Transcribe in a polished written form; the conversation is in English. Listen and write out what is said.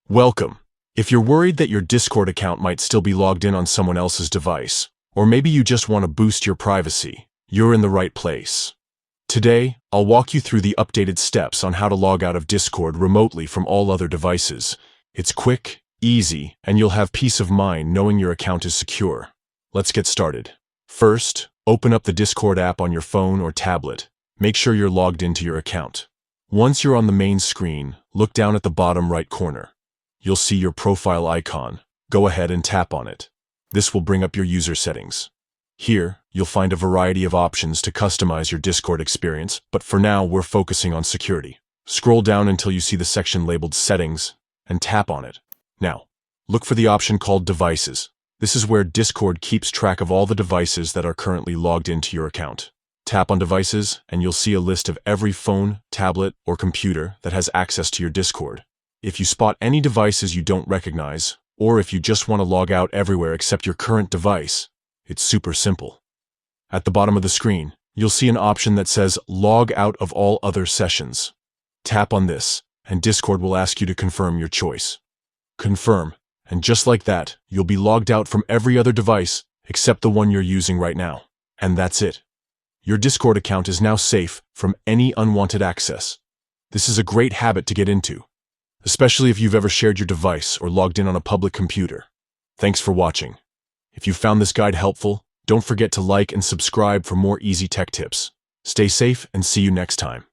Welcome. If you're worried that your Discord account might still be logged in on someone else's device, or maybe you just want to boost your privacy, you're in the right place. Today, I'll walk you through the updated steps on how to log out of Discord remotely from all other devices. It's quick, easy, and you'll have peace of mind knowing your account is secure. Let's get started. First, open up the Discord app on your phone or tablet. Make sure you're logged into your account. Once you're on the main screen, look down at the bottom right corner. You'll see your profile icon. Go ahead and tap on it. This will bring up your user settings. Here, you'll find a variety of options to customize your Discord experience, but for now, we're focusing on security. Scroll down until you see the section labeled Settings, and tap on it. Now, look for the option called Devices. This is where Discord keeps track of all the devices that are currently logged into your account. Tap on Devices, and you'll see a list of every phone, tablet, or computer that has access to your Discord. If you spot any devices you don't recognize, or if you just want to log out everywhere except your current device, it's super simple. At the bottom of the screen, you'll see an option that says Log out of all other sessions. Tap on this, and Discord will ask you to confirm your choice. Confirm, and just like that, you'll be logged out from every other device except the one you're using right now. And that's it. Your Discord account is now safe from any unwanted access. This is a great habit to get into, especially if you've ever shared your device or logged in on a public computer. Thanks for watching. If you found this guide helpful, don't forget to like and subscribe for more easy tech tips. Stay safe and see you next time.